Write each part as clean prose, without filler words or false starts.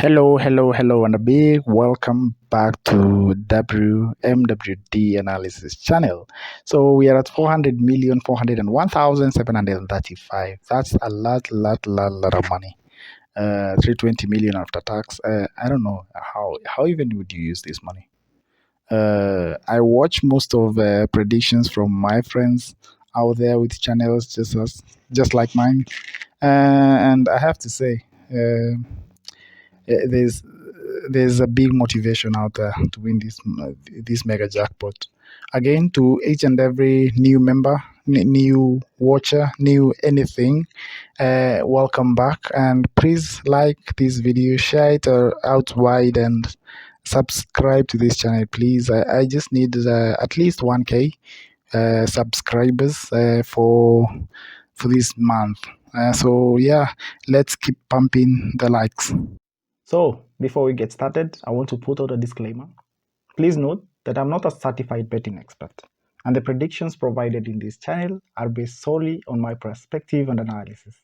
Hello, and a big welcome back to WMWD Analysis channel. So we are at 400,401,735. That's a lot of money. 320 million after tax. I don't know how even would you use this money. I watch most of predictions from my friends out there with channels just like mine, and I have to say. There's a big motivation out there to win this mega jackpot. Again, to each and every new member, new watcher, new anything, welcome back, and please like this video, share it out wide, and subscribe to this channel, please. I just need at least 1k subscribers for this month. So yeah, let's keep pumping the likes. So, before we get started, I want to put out a disclaimer. Please note that I'm not a certified betting expert, and the predictions provided in this channel are based solely on my perspective and analysis.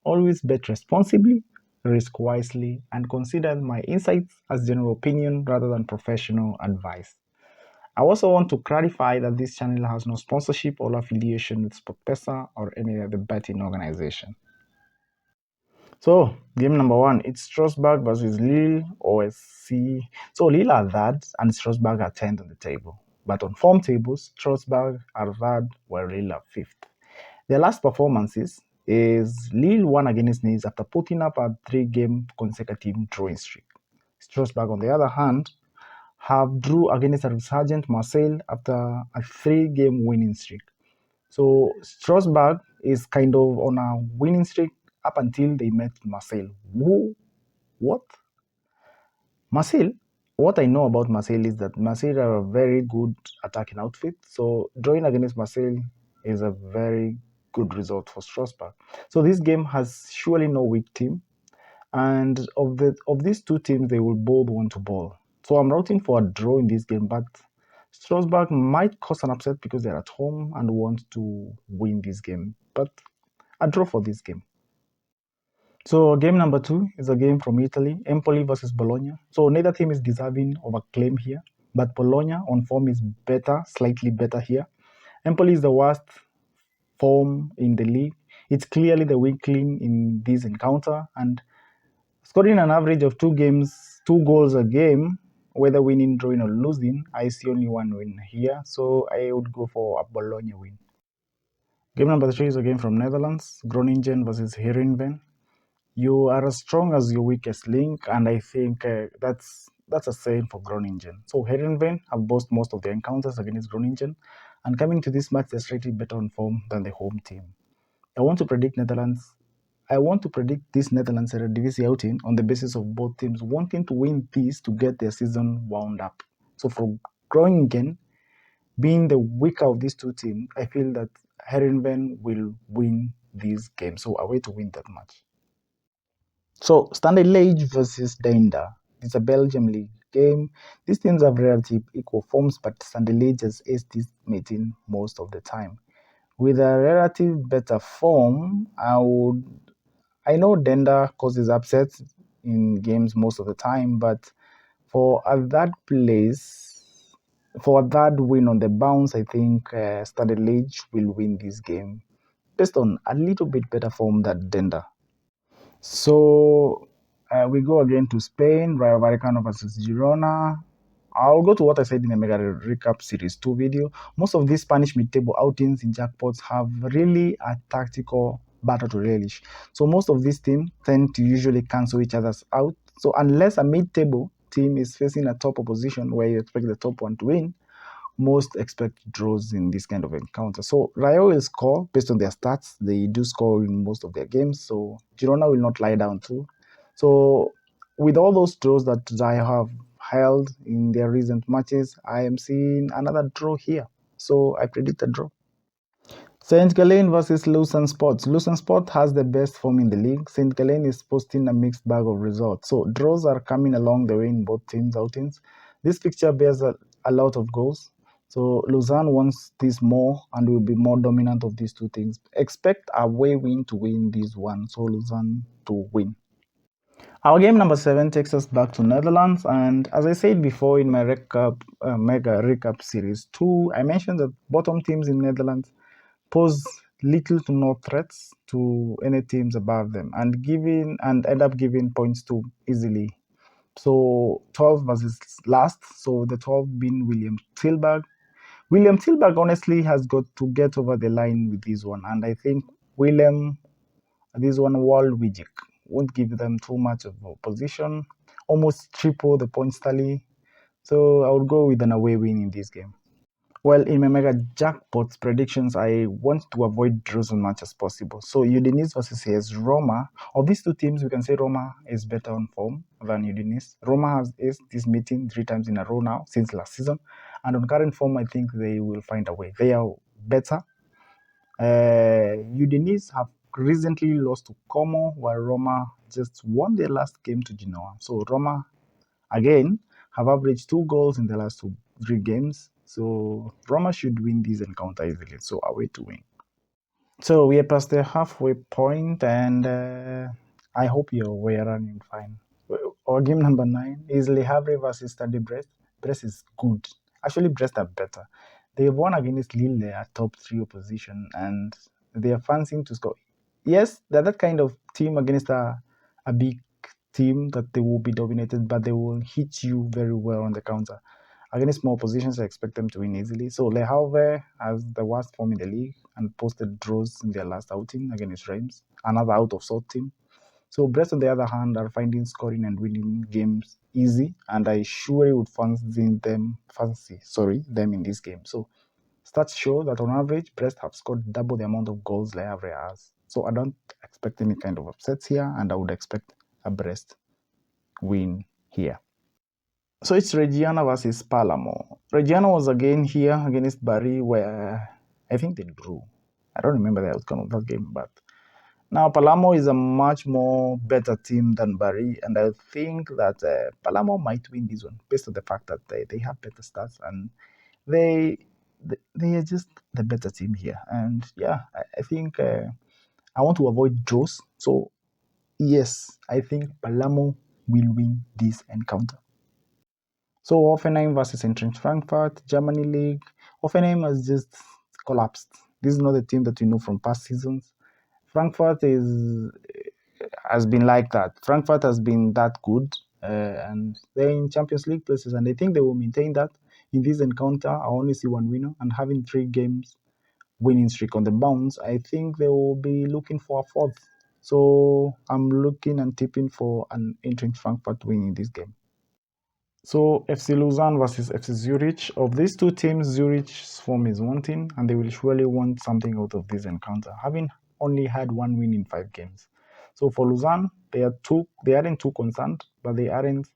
Always bet responsibly, risk wisely, and consider my insights as general opinion rather than professional advice. I also want to clarify that this channel has no sponsorship or affiliation with SPORTPESA or any other betting organization. So, game number 1, it's Strasbourg versus Lille OSC. So, Lille are third and Strasbourg are 10th on the table. But on form tables, Strasbourg are third while Lille are 5th. Their last performances is Lille won against Nice after putting up a 3-game consecutive drawing streak. Strasbourg, on the other hand, have drew against a resurgent Marseille after a 3-game winning streak. So, Strasbourg is kind of on a winning streak up until they met Marseille. What? Marseille? What I know about Marseille is that Marseille are a very good attacking outfit. So drawing against Marseille is a very good result for Strasbourg. So this game has surely no weak team. And of these two teams, they will both want to ball. So I'm rooting for a draw in this game, but Strasbourg might cause an upset because they're at home and want to win this game. But a draw for this game. So game number 2 is a game from Italy, Empoli versus Bologna. So neither team is deserving of a claim here, but Bologna on form is better, slightly better here. Empoli is the worst form in the league. It's clearly the weakling in this encounter, and scoring an average of 2 goals a game, whether winning, drawing, or losing, I see only one win here. So I would go for a Bologna win. Game number 3 is a game from Netherlands, Groningen versus Heerenveen. You are as strong as your weakest link, and I think that's a saying for Groningen. So Heerenveen have bossed most of their encounters against Groningen, and coming to this match, they're slightly better on form than the home team. I want to predict this Netherlands Eredivisie outing on the basis of both teams wanting to win this to get their season wound up. So for Groningen, being the weaker of these two teams, I feel that Heerenveen will win this game. So away to win that match. So, Liege versus Dender. It's a Belgium league game. These teams have relative equal forms, but Liege has aced this meeting most of the time. With a relative better form, I know Dender causes upsets in games most of the time, but for a third win on the bounce, I think Liege will win this game based on a little bit better form than Dender. So we go again to Spain, Rayo Vallecano versus Girona. I'll go to what I said in the Mega Recap Series 2 video. Most of these Spanish mid-table outings in jackpots have really a tactical battle to relish. So most of these teams tend to usually cancel each other's out. So unless a mid-table team is facing a top opposition where you expect the top one to win, most expect draws in this kind of encounter. So Rayo will score based on their stats. They do score in most of their games. So Girona will not lie down too. So with all those draws that Rayo have held in their recent matches, I am seeing another draw here. So I predict a draw. St.Gallen versus Lausanne-Sport. Lausanne-Sport has the best form in the league. St.Gallen is posting a mixed bag of results. So draws are coming along the way in both teams' outings. This picture bears a lot of goals. So Lausanne wants this more and will be more dominant of these two things. Expect a away win to win this one. So Lausanne to win. Our game number 7 takes us back to Netherlands, and as I said before in my mega recap series 2, I mentioned that bottom teams in Netherlands pose little to no threats to any teams above them, and end up giving points to easily. So 12 versus last, so the 12 being William Tilburg. William Tilburg honestly has got to get over the line with this one, and I think William this one Waalwijk won't give them too much of opposition, almost triple the points tally. So I would go with an away win in this game. Well, in my mega jackpot predictions, I want to avoid draws as much as possible. So Udinese versus AS Roma. Of these two teams, we can say Roma is better on form than Udinese. Roma has aced this meeting 3 times in a row now since last season, and on current form, I think they will find a way. They are better. Udinese have recently lost to Como, while Roma just won their last game to Genoa. So Roma, again, have averaged 2 goals in the last 3 games. So Roma should win this encounter easily. So away to win. So we are past the halfway point, and I hope we're running fine. Our game number 9 is Le Havre versus Stade Brest. Brest is good. Actually, Brest are better. They won against Lille, a top 3 opposition, and they are fancying to score. Yes, they're that kind of team against a big team that they will be dominated, but they will hit you very well on the counter. Against small positions, I expect them to win easily. So Le Havre has the worst form in the league and posted draws in their last outing against Reims, another out-of-sort team. So Brest, on the other hand, are finding scoring and winning games easy, and I surely would fancy them in this game. So stats show that on average, Brest have scored double the amount of goals Le Havre has. So I don't expect any kind of upsets here, and I would expect a Brest win here. So it's Reggiana versus Palermo. Reggiana was again here against Bari, where I think they drew. I don't remember the outcome of that game, but now Palermo is a much more better team than Bari, and I think that Palermo might win this one based on the fact that they have better stats and they they are just the better team here. And yeah, I think I want to avoid draws. So yes, I think Palermo will win this encounter. So Hoffenheim versus Eintracht Frankfurt, Germany League. Hoffenheim has just collapsed. This is not a team that we know from past seasons. Frankfurt has been like that. Frankfurt has been that good, and they're in Champions League places, and I think they will maintain that. In this encounter, I only see one winner, and having 3 games winning streak on the bounce, I think they will be looking for a fourth. So I'm looking and tipping for an Eintracht Frankfurt win in this game. So FC Luzern versus FC Zurich. Of these two teams, Zurich's form is wanting, and they will surely want something out of this encounter, having only had 1 win in 5 games. So for Luzern, they aren't too concerned, but they aren't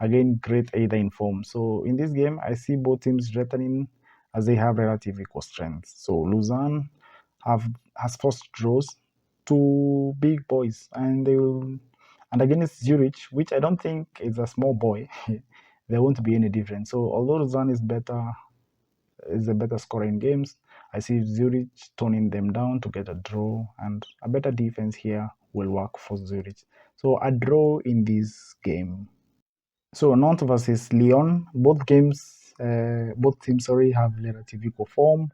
again great either in form. So in this game, I see both teams threatening as they have relative equal strengths. So Luzern has forced draws to big boys, and against Zurich, which I don't think is a small boy. There won't be any difference. So although Luzern is a better scorer in games, I see Zurich toning them down to get a draw, and a better defense here will work for Zurich. So a draw in this game. So Nantes versus Lyon. Both teams have relative equal form.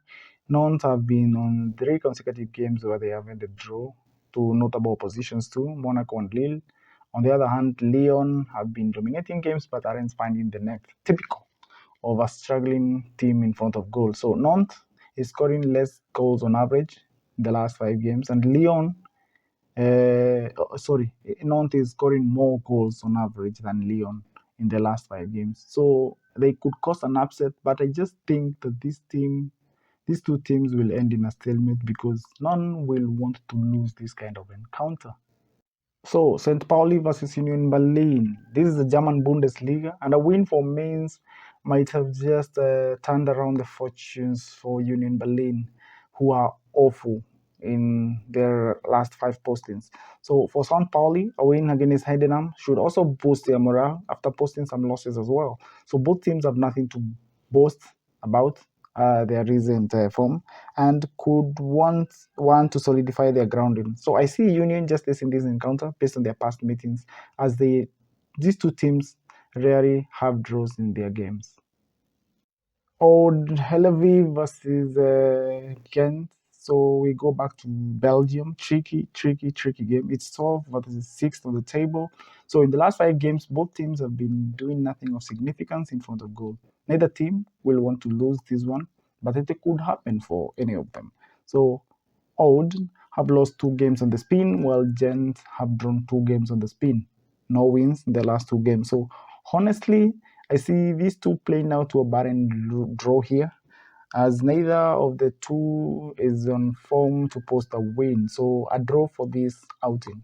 Nantes have been on 3 consecutive games where they have ended draw to notable oppositions too, Monaco and Lille. On the other hand, Lyon have been dominating games but aren't finding the net. Typical of a struggling team in front of goal. So Nantes is scoring less goals on average in the last 5 games, and Nantes is scoring more goals on average than Lyon in the last 5 games. So they could cause an upset, but I just think that these two teams will end in a stalemate because none will want to lose this kind of encounter. So, St. Pauli versus Union Berlin. This is the German Bundesliga, and a win for Mainz might have just turned around the fortunes for Union Berlin, who are awful in their last 5 postings. So, for St. Pauli, a win against Heidenheim should also boost their morale after posting some losses as well. So, both teams have nothing to boast about their recent form and could want to solidify their grounding. So I see Union just in this encounter based on their past meetings, as these two teams rarely have draws in their games. Old Hellevy versus Gent. So we go back to Belgium. Tricky game. It's 12 versus 6th on the table. So in the last 5 games, both teams have been doing nothing of significance in front of goal. Neither team will want to lose this one, but it could happen for any of them. So Old have lost 2 games on the spin, while Gent have drawn 2 games on the spin. No wins in the last 2 games. So honestly, I see these two playing out to a barren draw here, as neither of the two is on form to post a win. So a draw for this outing.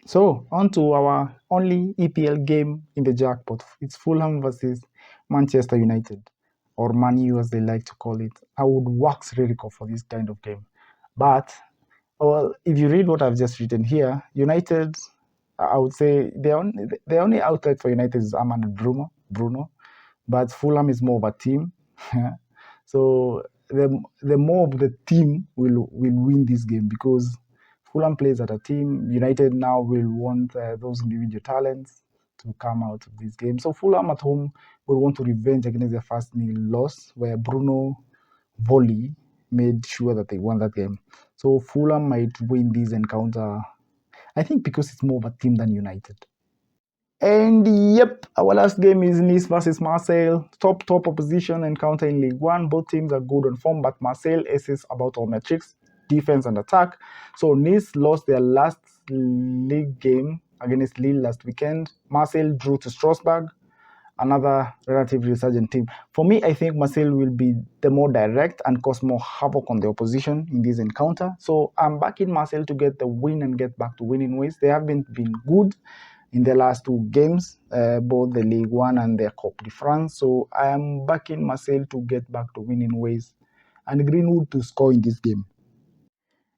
So on to our only EPL game in the jackpot. It's Fulham versus Manchester United, or Man U as they like to call it. I would wax lyrical for this kind of game. But well, if you read what I've just written here, United, I would say the only outlet for United is Aman and Bruno, but Fulham is more of a team. So the more of the team will win this game, because Fulham plays at a team. United now will want those individual talents to come out of this game. So Fulham at home will want to revenge against their first nil loss, where Bruno volley made sure that they won that game. So Fulham might win this encounter, I think, because it's more of a team than United. And yep, our last game is Nice versus Marseille. Top opposition encounter in League One. Both teams are good on form, but Marseille aces about all metrics, defense and attack. So Nice lost their last league game against Lille last weekend. Marseille drew to Strasbourg, another relatively resurgent team. For me, I think Marseille will be the more direct and cause more havoc on the opposition in this encounter. So I'm backing Marseille to get the win and get back to winning ways. They haven't been good in the last 2 games, both the League One and the Coupe de France. So I am backing Marseille to get back to winning ways and Greenwood to score in this game.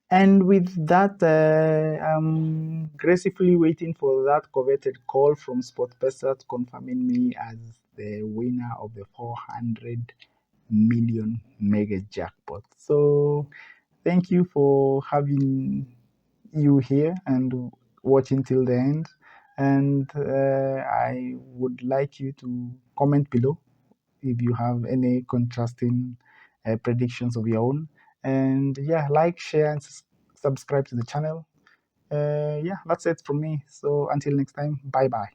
And with that, I'm gracefully waiting for that coveted call from SportPesa confirming me as the winner of the 400 million mega jackpot. So thank you for having you here and watching till the end. And I would like you to comment below if you have any contrasting predictions of your own. And yeah, like, share, and subscribe to the channel. Yeah, that's it from me. So until next time, bye bye.